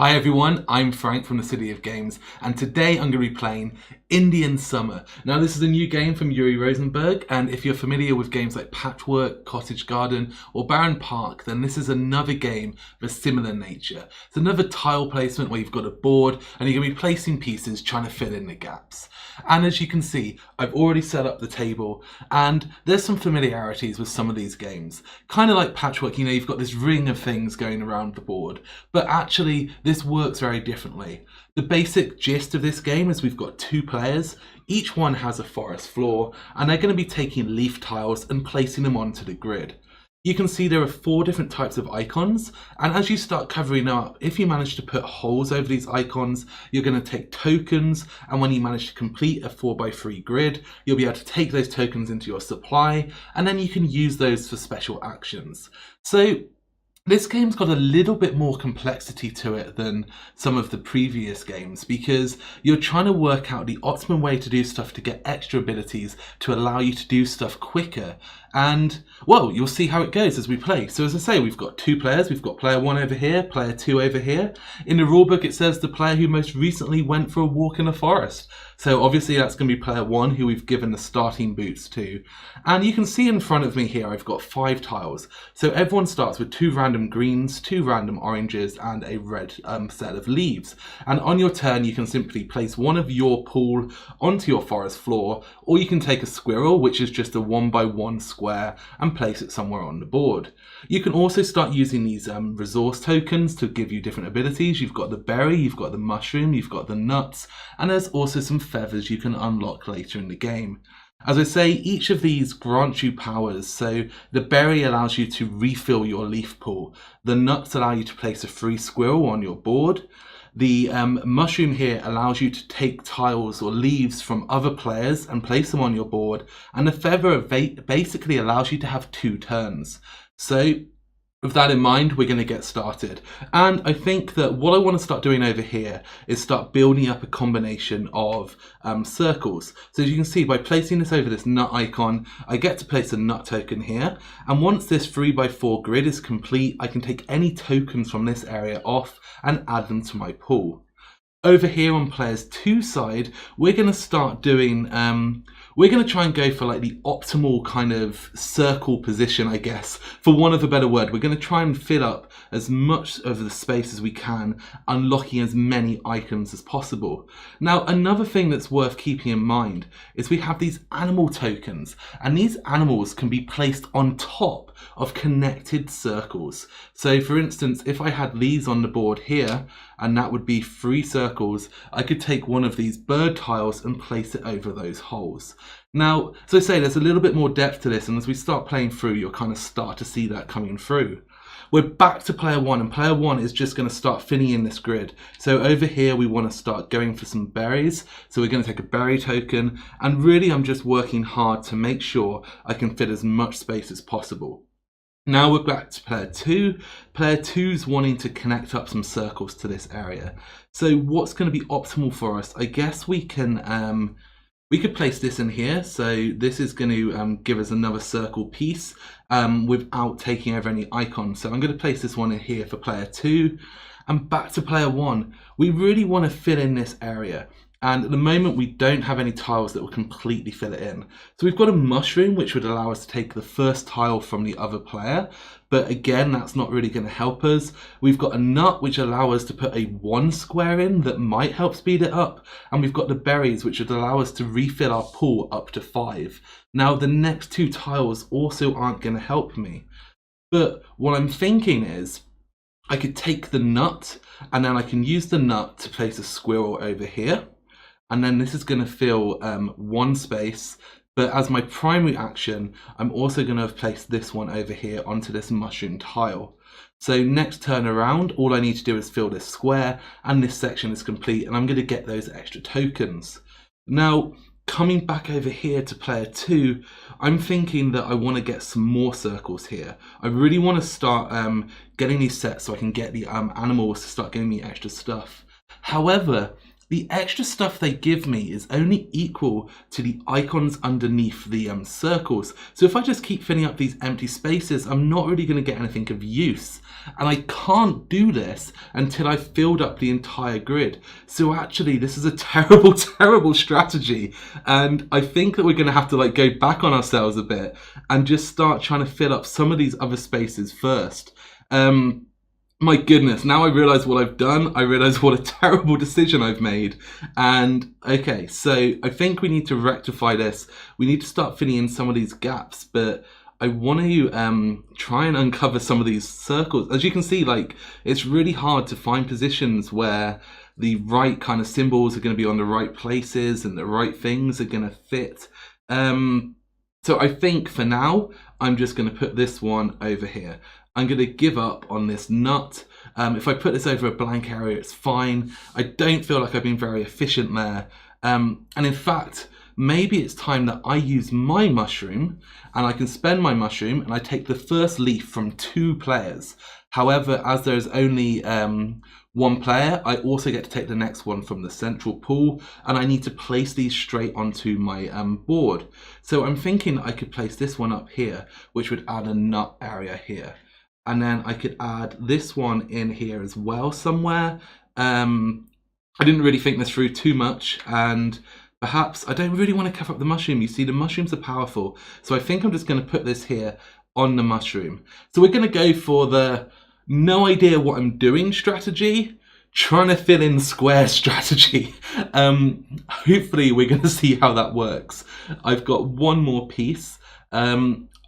Hi everyone, I'm Frank from the City of Games, and today I'm going to be playing Indian Summer. Now this is a new game from Yuri Rosenberg, and if you're familiar with games like Patchwork, Cottage Garden or Barren Park, then this is another game of a similar nature. It's another tile placement where you've got a board and you're going to be placing pieces trying to fill in the gaps. And as you can see, I've already set up the table and there's some familiarities with some of these games. Kind of like Patchwork, you know, you've got this ring of things going around the board, but actually this works very differently. The basic gist of this game is we've got two players, each one has a forest floor, and they're going to be taking leaf tiles and placing them onto the grid. You can see there are 4 different types of icons, and as you start covering up, if you manage to put holes over these icons, you're going to take tokens, and when you manage to complete a 4x3 grid, you'll be able to take those tokens into your supply, and then you can use those for special actions. So this game's got a little bit more complexity to it than some of the previous games because you're trying to work out the optimum way to do stuff to get extra abilities to allow you to do stuff quicker. And, well, you'll see how it goes as we play. So as I say, we've got 2 players. We've got player 1 over here, player 2 over here. In the rulebook, it says the player who most recently went for a walk in the forest. So obviously that's going to be player 1 who we've given the starting boots to. And you can see in front of me here, I've got 5 tiles. So everyone starts with 2 random greens, 2 random oranges, and a red set of leaves. And on your turn, you can simply place one of your pool onto your forest floor, or you can take a squirrel, which is just a 1x1 square, and place it somewhere on the board. You can also start using these resource tokens to give you different abilities. You've got the berry, you've got the mushroom, you've got the nuts, and there's also some feathers you can unlock later in the game. As I say, each of these grant you powers. So the berry allows you to refill your leaf pool. The nuts allow you to place a free squirrel on your board. The mushroom here allows you to take tiles or leaves from other players and place them on your board. And the feather basically allows you to have 2 turns. So with that in mind, we're going to get started. And I think that what I want to start doing over here is start building up a combination of circles. So as you can see, by placing this over this nut icon, I get to place a nut token here. And once this 3x4 grid is complete, I can take any tokens from this area off and add them to my pool. Over here on players 2 side, we're going to start doing, we're going to try and go for like the optimal kind of circle position, I guess, for want of a better word. We're going to try and fill up as much of the space as we can, unlocking as many items as possible. Now, another thing that's worth keeping in mind is we have these animal tokens, and these animals can be placed on top of connected circles. So for instance, if I had these on the board here, and that would be 3 circles, I could take one of these bird tiles and place it over those holes. Now, as I say, there's a little bit more depth to this, and as we start playing through, you'll kind of start to see that coming through. We're back to player 1, and player 1 is just going to start filling in this grid. So over here, we want to start going for some berries. So we're going to take a berry token, and really I'm just working hard to make sure I can fit as much space as possible. Now we're back to player 2. Player 2's wanting to connect up some circles to this area. So what's going to be optimal for us? I guess we can we could place this in here. So this is going to give us another circle piece without taking over any icons. So I'm going to place this one in here for player 2. And back to player 1. We really want to fill in this area. And at the moment, we don't have any tiles that will completely fill it in. So we've got a mushroom, which would allow us to take the first tile from the other player. But again, that's not really going to help us. We've got a nut, which allows us to put a 1 square in that might help speed it up. And we've got the berries, which would allow us to refill our pool up to 5. Now, the next 2 tiles also aren't going to help me. But what I'm thinking is, I could take the nut, and then I can use the nut to place a squirrel over here. And then this is going to fill 1 space, but as my primary action, I'm also going to have placed this one over here onto this mushroom tile. So next turn around, all I need to do is fill this square, and this section is complete, and I'm going to get those extra tokens. Now, coming back over here to player 2, I'm thinking that I want to get some more circles here. I really want to start getting these sets so I can get the animals to start giving me extra stuff. However, the extra stuff they give me is only equal to the icons underneath the circles. So if I just keep filling up these empty spaces, I'm not really going to get anything of use. And I can't do this until I've filled up the entire grid. So actually, this is a terrible, terrible strategy. And I think that we're going to have to like go back on ourselves a bit and just start trying to fill up some of these other spaces first. My goodness, now I realise what I've done. I realise what a terrible decision I've made. And okay, so I think we need to rectify this. We need to start filling in some of these gaps, but I want to try and uncover some of these circles. As you can see, like, it's really hard to find positions where the right kind of symbols are going to be on the right places and the right things are going to fit. So I think for now, I'm just going to put this one over here. I'm going to give up on this nut. If I put this over a blank area, it's fine. I don't feel like I've been very efficient there. And in fact, maybe it's time that I use my mushroom and I can spend my mushroom and I take the first leaf from 2 players. However, as there's only 1 player, I also get to take the next one from the central pool, and I need to place these straight onto my board. So I'm thinking I could place this one up here, which would add a nut area here. And then I could add this one in here as well somewhere. I didn't really think this through too much, and perhaps I don't really want to cover up the mushroom. You see, the mushrooms are powerful. So I think I'm just going to put this here on the mushroom. So we're going to go for the no idea what I'm doing strategy, trying to fill in square strategy. Hopefully we're going to see how that works. I've got one more piece.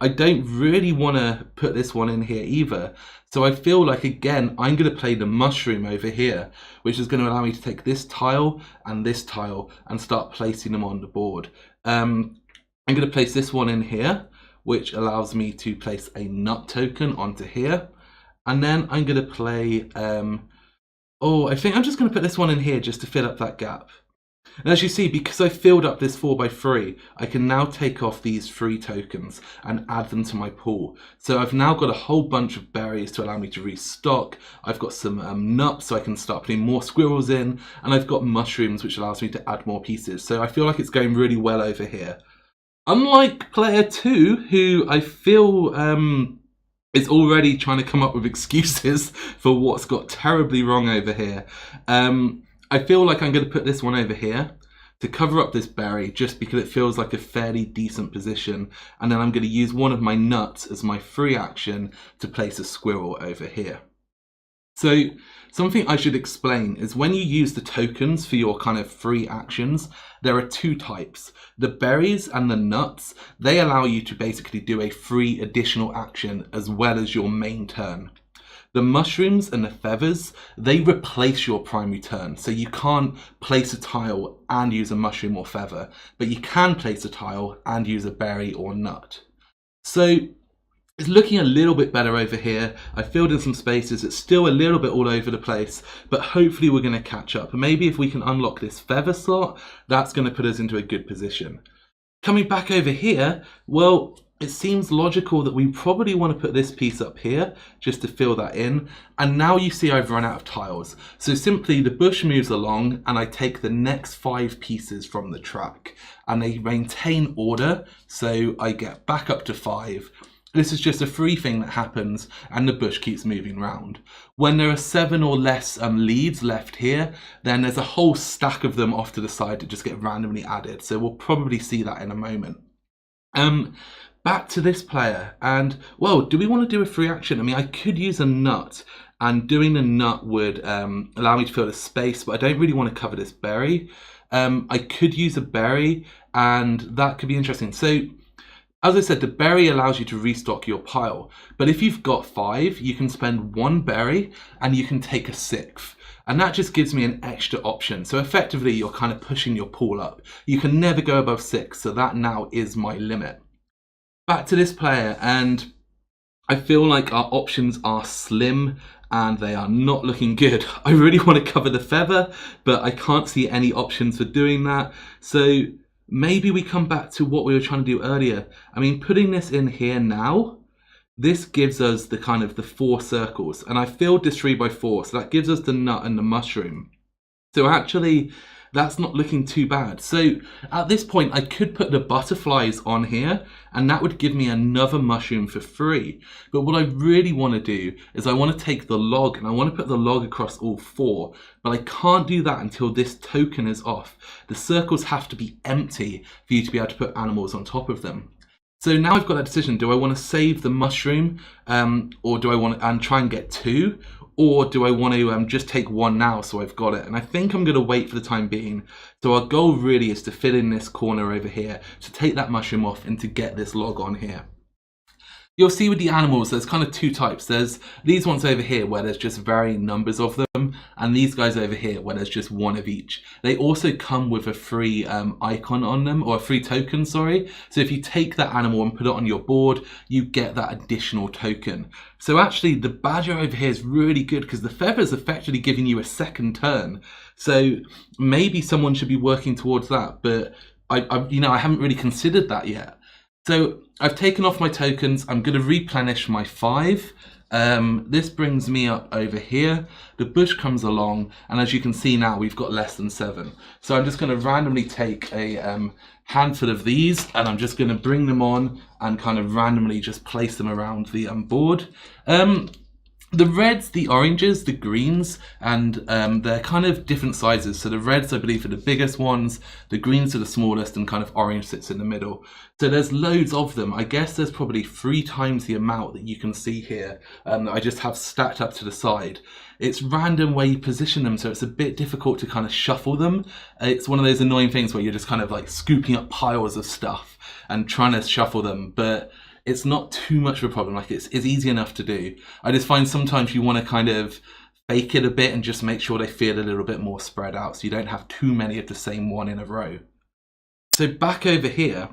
I don't really want to put this one in here either. So I feel like, again, I'm going to play the mushroom over here, which is going to allow me to take this tile and start placing them on the board. I'm going to place this one in here, which allows me to place a nut token onto here. And then I'm going to play, I think I'm just going to put this one in here just to fill up that gap. And as you see, because I filled up this 4x3, I can now take off these 3 tokens and add them to my pool. So I've now got a whole bunch of berries to allow me to restock. I've got some nuts so I can start putting more squirrels in. And I've got mushrooms, which allows me to add more pieces. So I feel like it's going really well over here. Unlike player 2, who I feel is already trying to come up with excuses for what's got terribly wrong over here. I feel like I'm going to put this one over here to cover up this berry just because it feels like a fairly decent position. And then I'm going to use one of my nuts as my free action to place a squirrel over here. So something I should explain is when you use the tokens for your kind of free actions, there are 2 types. The berries and the nuts, they allow you to basically do a free additional action as well as your main turn. The mushrooms and the feathers, they replace your primary turn. So you can't place a tile and use a mushroom or feather, but you can place a tile and use a berry or nut. So it's looking a little bit better over here. I filled in some spaces. It's still a little bit all over the place, but hopefully we're going to catch up. And maybe if we can unlock this feather slot, that's going to put us into a good position. Coming back over here, well, it seems logical that we probably want to put this piece up here just to fill that in. And now you see I've run out of tiles. So simply the bush moves along and I take the next 5 pieces from the track and they maintain order. So I get back up to 5. This is just a free thing that happens and the bush keeps moving round. When there are 7 or less leaves left here, then there's a whole stack of them off to the side that just get randomly added. So we'll probably see that in a moment. Back to this player, and well, do we want to do a free action? I mean, I could use a nut, and doing a nut would allow me to fill the space, but I don't really want to cover this berry. I could use a berry, and that could be interesting. So, as I said, the berry allows you to restock your pile, but if you've got 5, you can spend 1 berry, and you can take a 6th. And that just gives me an extra option. So effectively, you're kind of pushing your pool up. You can never go above 6, so that now is my limit. Back to this player, and I feel like our options are slim and they are not looking good. I really want to cover the feather, but I can't see any options for doing that. So maybe we come back to what we were trying to do earlier. I mean, putting this in here now, this gives us the kind of the 4 circles, and I filled this 3x4, so that gives us the nut and the mushroom. So actually, That's not looking too bad. So at this point, I could put the butterflies on here, and that would give me another mushroom for free. But what I really want to do is I want to take the log, and I want to put the log across all 4. But I can't do that until this token is off. The circles have to be empty for you to be able to put animals on top of them. So now I've got that decision. Do I want to save the mushroom, or do I want to try and get 2? Or do I want to just take 1 now so I've got it? And I think I'm going to wait for the time being. So our goal really is to fill in this corner over here, to take that mushroom off and to get this log on here. You'll see with the animals, there's kind of 2 types. There's these ones over here where there's just varying numbers of them, and these guys over here where there's just 1 of each. They also come with a free icon on them, or a free token, sorry. So if you take that animal and put it on your board, you get that additional token. So actually the badger over here is really good because the feather is effectively giving you a second turn. So maybe someone should be working towards that, but I haven't really considered that yet. So I've taken off my tokens. I'm going to replenish my 5. This brings me up over here. The bush comes along, and as you can see now, we've got less than 7. So I'm just going to randomly take a handful of these, and I'm just going to bring them on and kind of randomly just place them around the board. The reds, the oranges, the greens, and they're kind of different sizes. So the reds, I believe, are the biggest ones, the greens are the smallest, and kind of orange sits in the middle. So there's loads of them. I guess there's probably 3 times the amount that you can see here that I just have stacked up to the side. It's random where you position them, so it's a bit difficult to kind of shuffle them. It's one of those annoying things where you're just kind of like scooping up piles of stuff and trying to shuffle them, but it's not too much of a problem. Like it's easy enough to do. I just find sometimes you want to kind of fake it a bit and just make sure they feel a little bit more spread out so you don't have too many of the same one in a row. So back over here,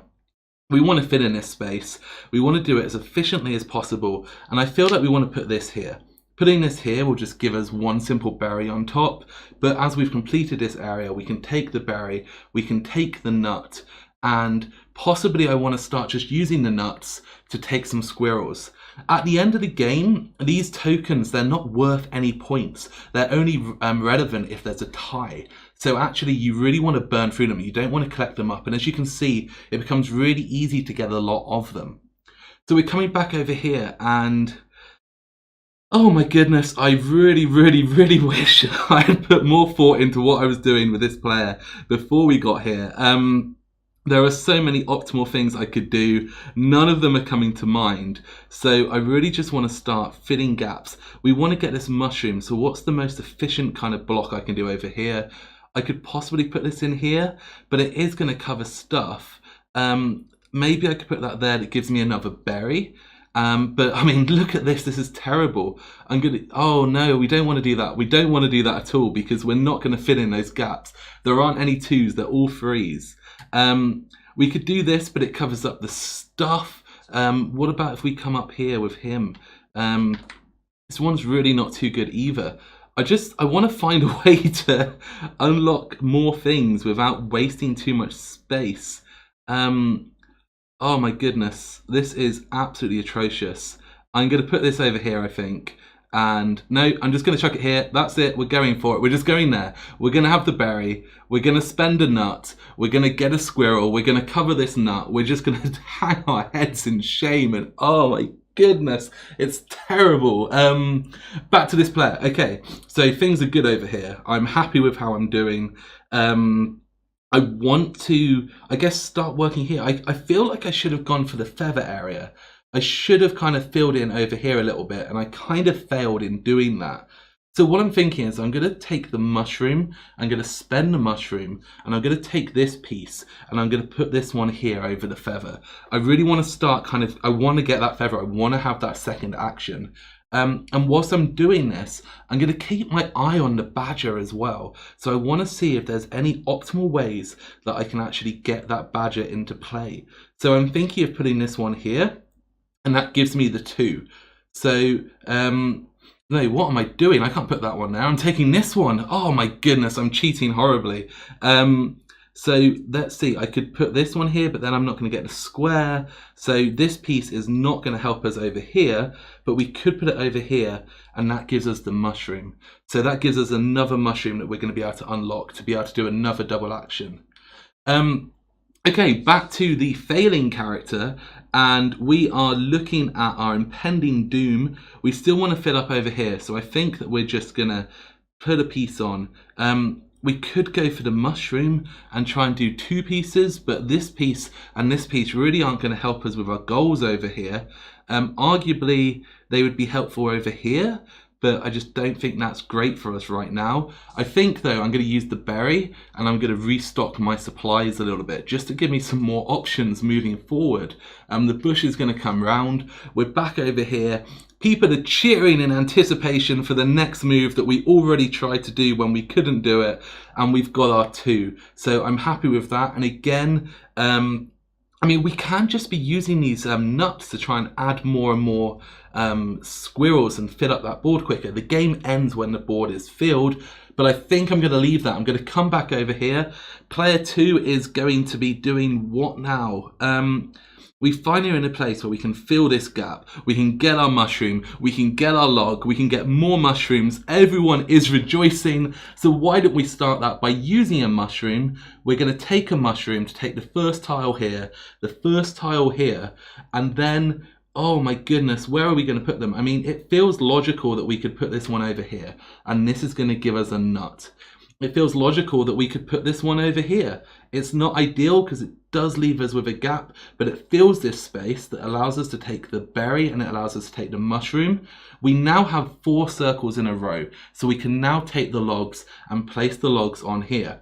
we want to fill in this space. We want to do it as efficiently as possible, and I feel like we want to put this here. Putting this here will just give us 1 simple berry on top, but as we've completed this area, we can take the berry, we can take the nut, and possibly I want to start just using the nuts to take some squirrels. At the end of the game, these tokens, they're not worth any points. They're only relevant if there's a tie. So actually you really want to burn through them. You don't want to collect them up. And as you can see, it becomes really easy to get a lot of them. So we're coming back over here, and oh my goodness, I really wish I had put more thought into what I was doing with this player before we got here. There are so many optimal things I could do. None of them are coming to mind. So I really just want to start filling gaps. We want to get this mushroom. So what's the most efficient kind of block I can do over here? I could possibly put this in here, but it is going to cover stuff. Maybe I could put that there. That gives me another berry. But I mean, look at this. This is terrible. Oh no, we don't want to do that. We don't want to do that at all because we're not going to fill in those gaps. There aren't any 2s. They're all 3s. We could do this, but it covers up the stuff. What about if we come up here with him? This one's really not too good either. I want to find a way to unlock more things without wasting too much space. Oh my goodness, this is absolutely atrocious. I'm going to put this over here, I think. And no, I'm just going to chuck it here. That's it. We're going for it. We're just going there. We're going to have the berry. We're going to spend a nut. We're going to get a squirrel. We're going to cover this nut. We're just going to hang our heads in shame. And oh my goodness, it's terrible. Back to this player. Okay, so things are good over here. I'm happy with how I'm doing. I want to, I guess, start working here. I feel like I should have gone for the feather area. I should have kind of filled in over here a little bit, and I kind of failed in doing that. So what I'm thinking is I'm going to take the mushroom, I'm going to spend the mushroom, and I'm going to take this piece, and I'm going to put this one here over the feather. I really want to start I want to get that feather, I want to have that second action. And whilst I'm doing this, I'm going to keep my eye on the badger as well. So I want to see if there's any optimal ways that I can actually get that badger into play. So I'm thinking of putting this one here, and that gives me the 2. So, no, what am I doing? I can't put that one there. I'm taking this one. Oh my goodness, I'm cheating horribly. So let's see, I could put this one here, but then I'm not going to get the square. So this piece is not going to help us over here, but we could put it over here, and that gives us the mushroom. So that gives us another mushroom that we're going to be able to unlock to be able to do another double action. Okay, back to the failing character, and we are looking at our impending doom. We still want to fill up over here, so I think that we're just going to put a piece on. We could go for the mushroom and try and do 2 pieces, but this piece and this piece really aren't going to help us with our goals over here. Arguably, they would be helpful over here, but I just don't think that's great for us right now. I think, though, I'm going to use the berry, and I'm going to restock my supplies a little bit, just to give me some more options moving forward. The bush is going to come round. We're back over here. People are cheering in anticipation for the next move that we already tried to do when we couldn't do it, and we've got our 2. So I'm happy with that. And again, I mean, we can just be using these nuts to try and add more and more squirrels and fill up that board quicker. The game ends when the board is filled, but I think I'm going to leave that. I'm going to come back over here. Player 2 is going to be doing what now? We finally are in a place where we can fill this gap. We can get our mushroom, we can get our log, we can get more mushrooms. Everyone is rejoicing. So why don't we start that by using a mushroom? We're going to take a mushroom to take the first tile here, the first tile here, and then, oh my goodness, where are we going to put them? I mean, it feels logical that we could put this one over here, and this is going to give us a nut. It feels logical that we could put this one over here. It's not ideal because it does leave us with a gap, but it fills this space that allows us to take the berry and it allows us to take the mushroom. We now have 4 circles in a row, so we can now take the logs and place the logs on here.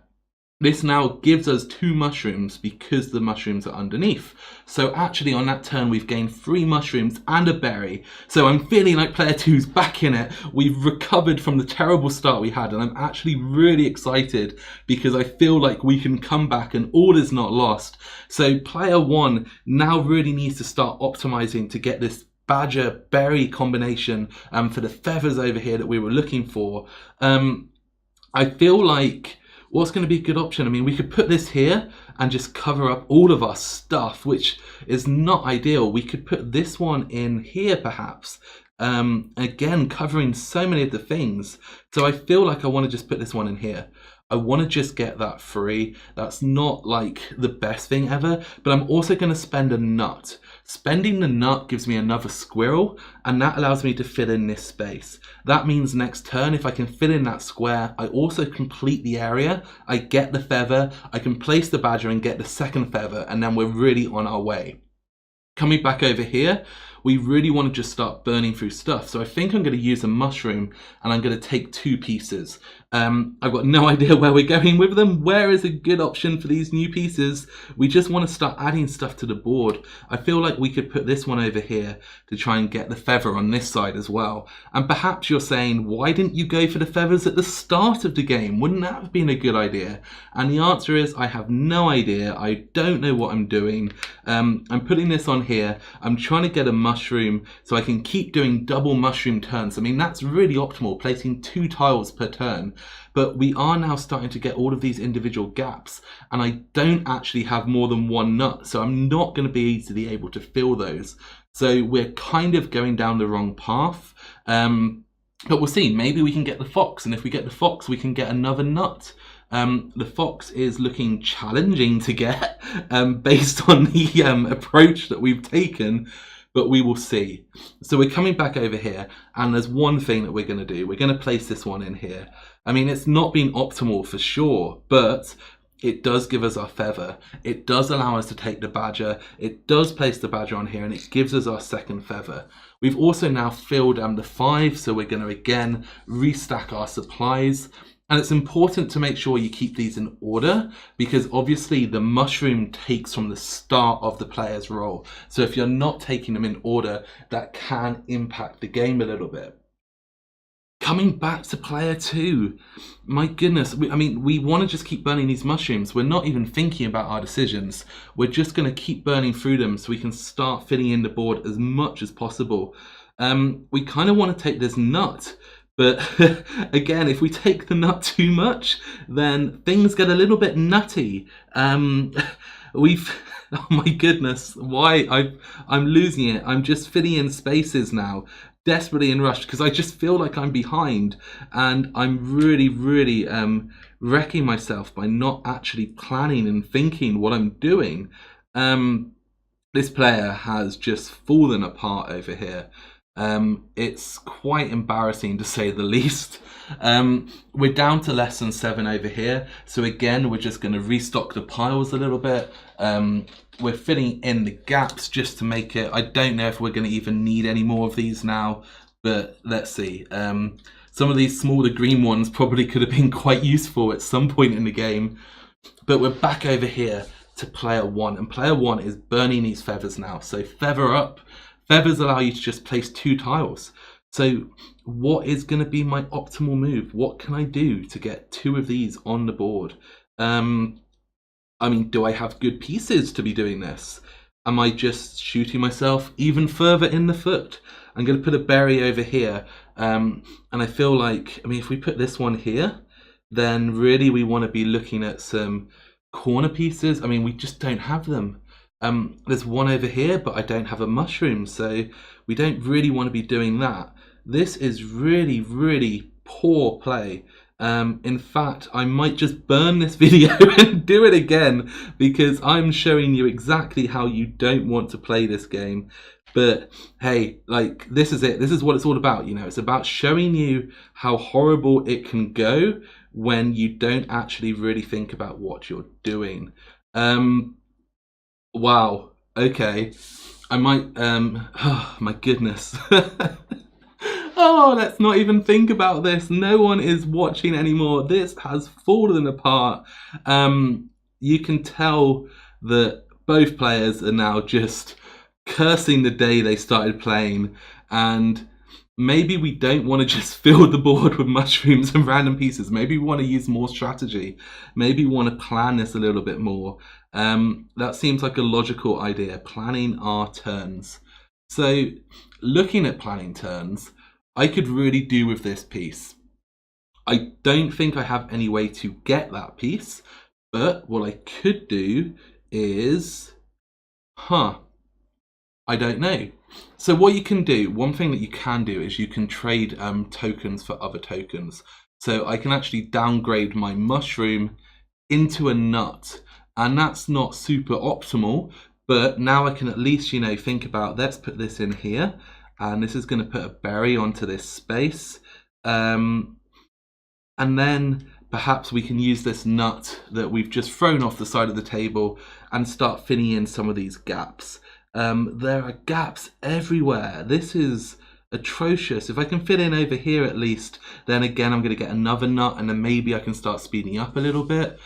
This now gives us 2 mushrooms because the mushrooms are underneath. So actually on that turn we've gained 3 mushrooms and a berry. So I'm feeling like player 2's back in it. We've recovered from the terrible start we had, and I'm actually really excited because I feel like we can come back and all is not lost. So player 1 now really needs to start optimizing to get this badger berry combination for the feathers over here that we were looking for. I feel like what's going to be a good option? I mean, we could put this here and just cover up all of our stuff, which is not ideal. We could put this one in here, perhaps. Again, covering so many of the things. So I feel like I want to just put this one in here. I want to just get that free. That's not like the best thing ever, but I'm also going to spend a nut. Spending the nut gives me another squirrel, and that allows me to fill in this space. That means next turn, if I can fill in that square, I also complete the area. I get the feather, I can place the badger and get the second feather, and then we're really on our way. Coming back over here, we really want to just start burning through stuff. So I think I'm going to use a mushroom and I'm going to take 2 pieces. I've got no idea where we're going with them. Where is a good option for these new pieces? We just want to start adding stuff to the board. I feel like we could put this one over here to try and get the feather on this side as well. And perhaps you're saying, why didn't you go for the feathers at the start of the game? Wouldn't that have been a good idea? And the answer is, I have no idea. I don't know what I'm doing. I'm putting this on here. I'm trying to get a mushroom so I can keep doing double mushroom turns. I mean, that's really optimal, placing 2 tiles per turn. But we are now starting to get all of these individual gaps, and I don't actually have more than 1 nut, so I'm not going to be easily able to fill those. So we're kind of going down the wrong path. But we'll see, maybe we can get the fox, and if we get the fox, we can get another nut. The fox is looking challenging to get based on the approach that we've taken, but we will see. So we're coming back over here, and there's one thing that we're going to do. We're going to place this one in here. I mean, it's not been optimal for sure, but it does give us our feather. It does allow us to take the badger. It does place the badger on here, and it gives us our second feather. We've also now filled the 5, so we're going to again restack our supplies. And it's important to make sure you keep these in order, because obviously the mushroom takes from the start of the player's roll. So if you're not taking them in order, that can impact the game a little bit. Coming back to player 2, my goodness, we want to just keep burning these mushrooms. We're not even thinking about our decisions. We're just going to keep burning through them so we can start filling in the board as much as possible. We kind of want to take this nut, But again, if we take the nut too much, then things get a little bit nutty. We've, oh my goodness, I'm losing it. I'm just filling in spaces now, desperately in rush, because I just feel like I'm behind, and I'm really wrecking myself by not actually planning and thinking what I'm doing. This player has just fallen apart over here. It's quite embarrassing to say the least. We're down to less than 7 over here. So again, we're just going to restock the piles a little bit. We're filling in the gaps just to make it. I don't know if we're going to even need any more of these now, but let's see. Some of these smaller green ones probably could have been quite useful at some point in the game. But we're back over here to player 1, and player 1 is burning these feathers now. So feather up. Feathers allow you to just place 2 tiles. So what is going to be my optimal move? What can I do to get 2 of these on the board? I mean, do I have good pieces to be doing this? Am I just shooting myself even further in the foot? I'm going to put a berry over here. And I feel like, I mean, if we put this one here, then really we want to be looking at some corner pieces. I mean, we just don't have them. There's one over here, but I don't have a mushroom, so we don't really want to be doing that. This is really poor play. In fact, I might just burn this video and do it again, because I'm showing you exactly how you don't want to play this game. But hey, like, this is it. This is what it's all about, you know. It's about showing you how horrible it can go when you don't actually really think about what you're doing. Wow, okay. I might, oh my goodness. Oh, let's not even think about this. No one is watching anymore. This has fallen apart. You can tell that both players are now just cursing the day they started playing, and maybe we don't want to just fill the board with mushrooms and random pieces. Maybe we want to use more strategy. Maybe we want to plan this a little bit more. That seems like a logical idea, planning our turns. So looking at planning turns, I could really do with this piece. I don't think I have any way to get that piece, but what I could do is, I don't know. So what you can do, one thing that you can do is you can trade tokens for other tokens. So I can actually downgrade my mushroom into a nut, and that's not super optimal, but now I can at least, you know, think about, let's put this in here, and this is going to put a berry onto this space. And then perhaps we can use this nut that we've just thrown off the side of the table and start filling in some of these gaps. There are gaps everywhere. This is atrocious. If I can fit in over here at least, then again I'm going to get another nut, and then maybe I can start speeding up a little bit.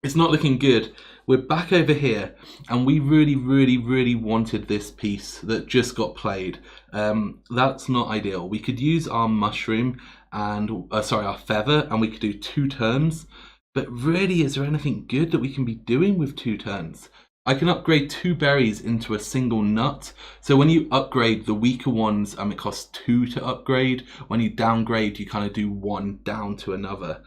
It's not looking good. We're back over here, and we really wanted this piece that just got played. That's not ideal. We could use our mushroom and our feather, and we could do 2 turns. But really, is there anything good that we can be doing with 2 turns? I can upgrade 2 berries into a single nut. So when you upgrade the weaker ones, it costs 2 to upgrade. When you downgrade, you kind of do 1 down to another.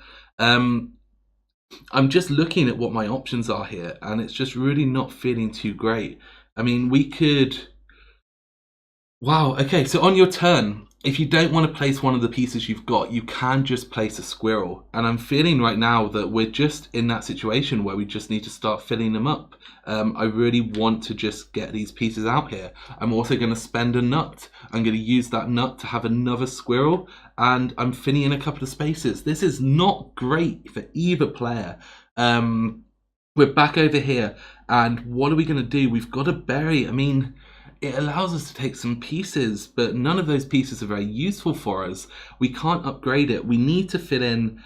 I'm just looking at what my options are here, and it's just really not feeling too great. I mean, we could... Wow, okay, so on your turn, if you don't want to place one of the pieces you've got, you can just place a squirrel. And I'm feeling right now that we're just in that situation where we just need to start filling them up. I really want to just get these pieces out here. I'm also going to spend a nut. I'm going to use that nut to have another squirrel, and I'm filling in a couple of spaces. This is not great for either player. We're back over here, and what are we going to do? We've got a berry. I mean, it allows us to take some pieces, but none of those pieces are very useful for us. We can't upgrade it. We need to fit in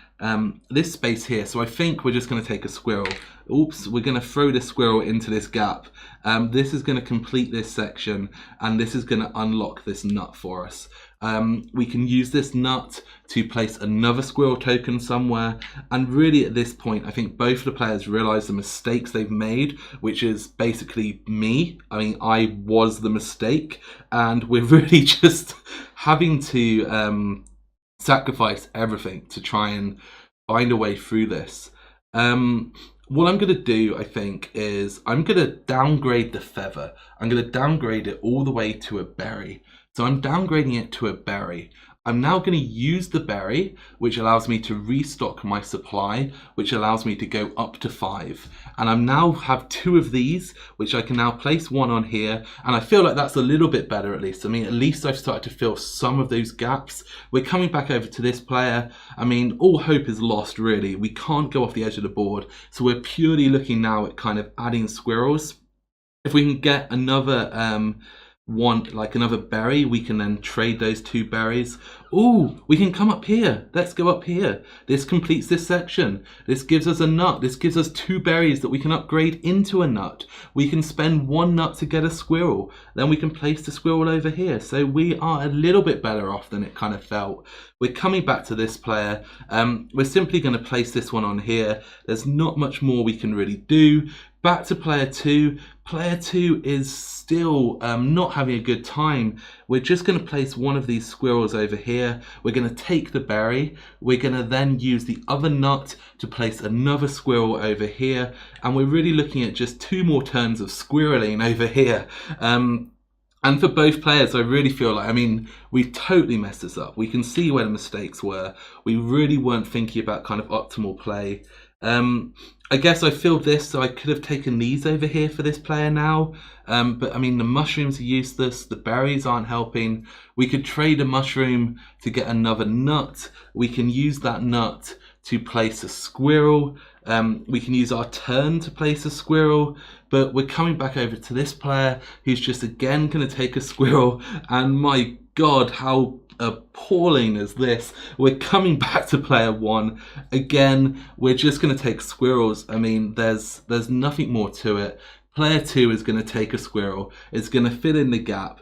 this space here. So I think we're just going to take a squirrel. Oops, we're going to throw this squirrel into this gap. This is going to complete this section, and this is going to unlock this nut for us. We can use this nut to place another squirrel token somewhere, and really at this point I think both the players realize the mistakes they've made, which is basically me. I mean, I was the mistake, and we're really just having to sacrifice everything to try and find a way through this. What I'm going to do, I think, is I'm going to downgrade the feather. I'm going to downgrade it all the way to a berry. So I'm downgrading it to a berry. I'm now going to use the berry, which allows me to restock my supply, which allows me to go up to 5. And I now have 2 of these, which I can now place 1 on here. And I feel like that's a little bit better, at least. I mean, at least I've started to fill some of those gaps. We're coming back over to this player. I mean, all hope is lost, really. We can't go off the edge of the board. So we're purely looking now at kind of adding squirrels. If we can get another another berry, we can then trade those 2 berries. Ooh, we can come up here. Let's go up here. This completes this section. This gives us a nut. This gives us 2 berries that we can upgrade into a nut. We can spend 1 nut to get a squirrel. Then we can place the squirrel over here. So we are a little bit better off than it kind of felt. We're coming back to this player. We're simply going to place this one on here. There's not much more we can really do. Back to player 2. Player 2 is still not having a good time. We're just going to place one of these squirrels over here. We're going to take the berry. We're going to then use the other nut to place another squirrel over here. And we're really looking at just 2 more turns of squirreling over here. And for both players, I really feel like, I mean, we totally messed this up. We can see where the mistakes were. We really weren't thinking about kind of optimal play. I guess I feel this, so I could have taken these over here for this player now. But I mean, the mushrooms are useless. The berries aren't helping. We could trade a mushroom to get another nut. We can use that nut to place a squirrel. We can use our turn to place a squirrel. But we're coming back over to this player who's just again going to take a squirrel. And my God, how appalling is this. We're coming back to player 1 again. We're just going to take squirrels. I mean, there's nothing more to it. Player 2 is going to take a squirrel. It's going to fill in the gap,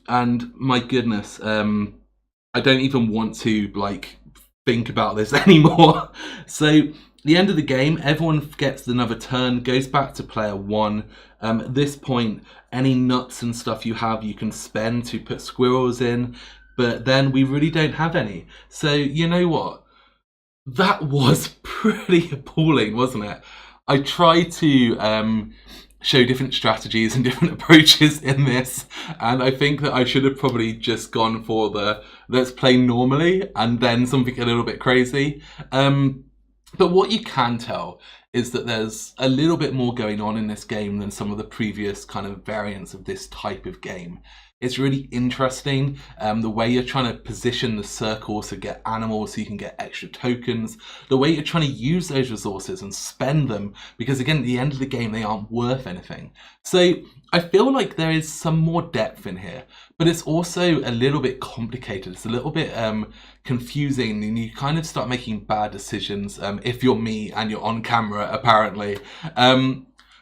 and my goodness, I don't even want to like think about this anymore. So the end of the game, everyone gets another turn, goes back to player 1. At this point, any nuts and stuff you have, you can spend to put squirrels in. But then we really don't have any. So you know what? That was pretty appalling, wasn't it? I tried to show different strategies and different approaches in this. And I think that I should have probably just gone for the let's play normally and then something a little bit crazy. But what you can tell is that there's a little bit more going on in this game than some of the previous kind of variants of this type of game. It's really interesting the way you're trying to position the circles to get animals so you can get extra tokens, the way you're trying to use those resources and spend them, because again, at the end of the game, they aren't worth anything. So I feel like there is some more depth in here, but it's also a little bit complicated. It's a little bit confusing, and you kind of start making bad decisions if you're me and you're on camera, apparently.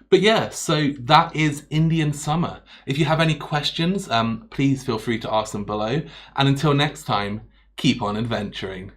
But yeah, so that is Indian Summer. If you have any questions, please feel free to ask them below. And until next time, keep on adventuring.